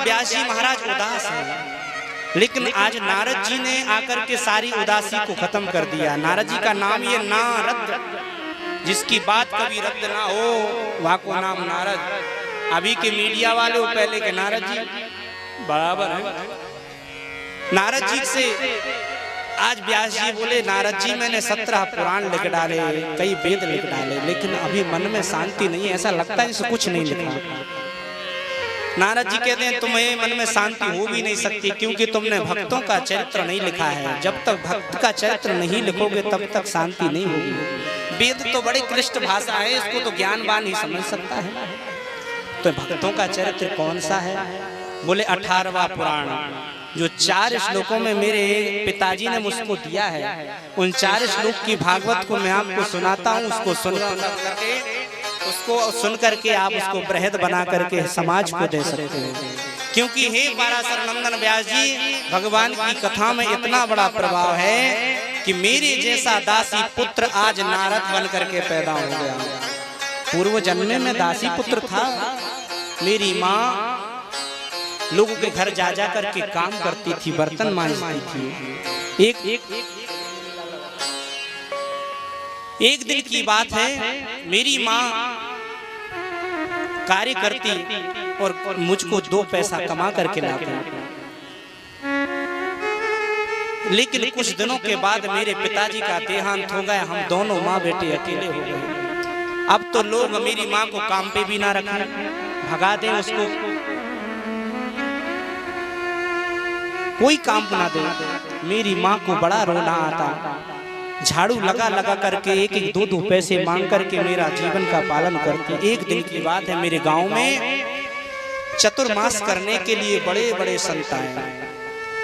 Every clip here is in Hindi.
व्यास जी महाराज उदास हैं, लेकिन आज नारद जी ने आकर के सारी उदासी को खत्म कर दिया। नारद जी का नाम ये नारद, जिसकी बात कभी रद्द ना हो वहां को नाम नारद। अभी के मीडिया वाले वो पहले के नारद जी बराबर है। नारद जी से आज व्यास जी बोले, नारद जी मैंने 17 पुराण लिख डाले, कई वेद लिख डाले, लेकिन अभी मन में शांति नहीं है, ऐसा लगता है जैसे कुछ नहीं लिखा। नारद जी कहते हैं तुम्हें मन में शांति हो भी नहीं सकती, क्योंकि तुमने भक्तों का चरित्र नहीं लिखा है। जब तक भक्त का चरित्र नहीं लिखोगे तब तक शांति नहीं होगी। वेद तो बड़ी क्लिष्ट भाषा है, इसको तो ज्ञानवान ही समझ सकता है। तो भक्तों का चरित्र कौन सा है? बोले 18वां पुराण, जो 4 श्लोकों में मेरे पिताजी ने मुझको दिया है, उन 4 श्लोक की भागवत को मैं आपको सुनाता हूँ। उसको सुन करके आप उसको बृहद बना करके समाज को दे सकते हैं। क्योंकि हे पाराशर नंदन व्यास जी, भगवान की कथा में इतना बड़ा प्रभाव है कि मेरे जैसा दासी पुत्र आज नारद बन करके पैदा हो गया। पूर्व जन्म में दासी पुत्र था। मेरी माँ लोगों के घर जा जा करके काम करती थी, बर्तन मांजती थी। एक दिन की बात है, मेरी माँ कार्य करती और मुझको 2 पैसा कमा करके लाती। लेकिन कुछ दिनों के बाद मेरे पिताजी का देहांत हो गया। हम दोनों माँ बेटे अकेले हो गए। अब तो लोग मेरी माँ को काम पे भी ना रखें, भगा दें उसको, कोई काम ना दे। मेरी माँ को बड़ा रोना आता। झाड़ू लगा लगा करके 1-1, 2-2 पैसे मांग करके मेरा जीवन का पालन करती। एक दिन की बात है, मेरे गांव में चतुर्मास करने के लिए बड़े बड़े संत आए।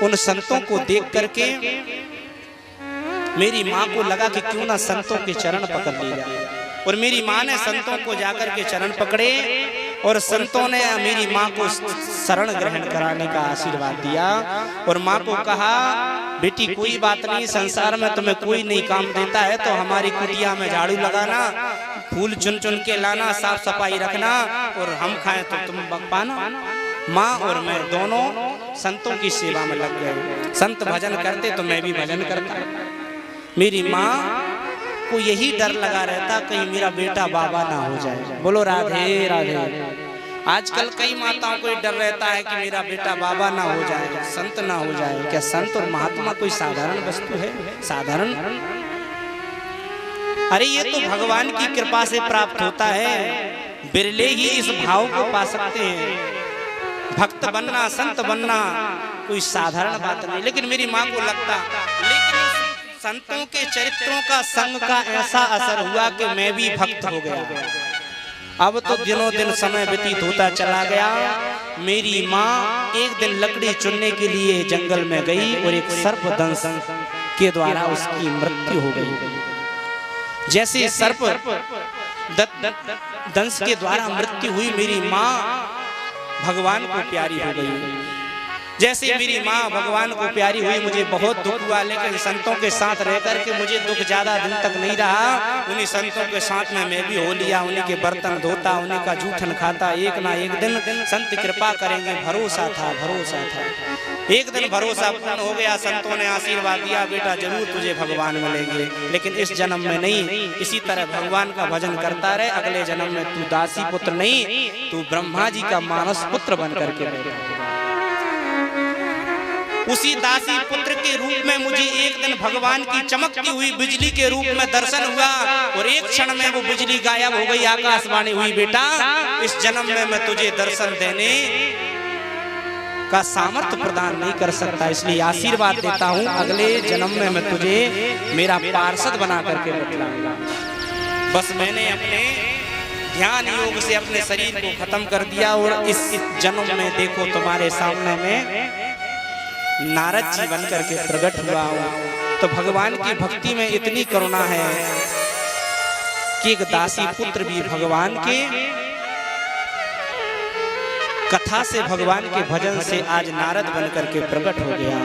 उन संतों को देख करके मेरी माँ को लगा कि क्यों ना संतों के चरण पकड़ लिया। और मेरी माँ ने संतों को जाकर के चरण पकड़े और संतों ने मेरी माँ को शरण ग्रहण कराने का आशीर्वाद दिया। और माँ को कहा, बेटी कोई बात नहीं, संसार में तुम्हें कोई नहीं काम देता है तो हमारी कुटिया में झाड़ू लगाना, फूल चुन चुन के लाना, साफ सफाई रखना, और हम खाएं तो तुम बक पाना। माँ और मैं दोनों संतों की सेवा में लग गए। संत भजन करते तो मैं भी भजन करता। मेरी माँ को यही डर लगा रहता कहीं मेरा बेटा बाबा ना हो जाए। बोलो राधे राधे। आजकल कई माताओं को डर रहता है कि मेरा बेटा बाबा ना हो जाए, संत ना हो जाए। क्या संत और महात्मा कोई साधारण वस्तु है? साधारण? अरे ये तो भगवान की कृपा से प्राप्त होता है। बिरले ही इस भाव को पा सकते हैं। भक्त बनना, संत बनना कोई साधारण बात नहीं। लेकिन मेरी माँ को लगता, लेकिन संतों के चरित्रों का संग का ऐसा असर हुआ कि मैं भी भक्त हो गया। अब तो दिनों दिन समय व्यतीत होता चला गया। मेरी माँ एक दिन लकड़ी चुनने के लिए जंगल में गई और एक सर्प दंश के द्वारा उसकी मृत्यु हो गई। जैसे सर्प दंश के द्वारा मृत्यु हुई, मेरी माँ भगवान को प्यारी हो गई। जैसे मेरी माँ भगवान को प्यारी हुई, मुझे बहुत दुख हुआ। लेकिन संतों के साथ रह करके मुझे दुख ज्यादा दिन तक नहीं रहा। उन्हीं संतों के साथ में मैं भी हो लिया। उन्हीं के बर्तन धोता, उन्हीं का जूठन खाता। एक ना एक दिन संत कृपा करेंगे, भरोसा था, भरोसा था। एक दिन भरोसा पूर्ण हो गया। संतों ने आशीर्वाद दिया, बेटा जरूर तुझे भगवान मिलेंगे, लेकिन इस जन्म में नहीं। इसी तरह भगवान का भजन करता रहे। अगले जन्म में तू दासी पुत्र नहीं, तू ब्रह्मा जी का मानस पुत्र बन करके उसी दासी पुत्र के रूप में मुझे एक दिन भगवान की चमकती हुई बिजली के रूप में दर्शन हुआ। और एक क्षण में वो बिजली गायब हो गई। आकाशवाणी हुई, बेटा इस जन्म में मैं तुझे दर्शन देने का सामर्थ्य प्रदान नहीं कर सकता, इसलिए आशीर्वाद देता हूँ अगले जन्म में मैं तुझे मेरा पार्षद बना करके बतलाऊंगा। बस मैंने अपने ध्यान योग से अपने शरीर को खत्म कर दिया। और इस जन्म में देखो तुम्हारे सामने में नारद जी बन करके प्रकट हुआ हूं। तो भगवान की भक्ति में इतनी करुणा है कि एक दासी पुत्र भी भगवान के कथा से, भगवान के भजन से आज नारद बन करके प्रकट हो गया।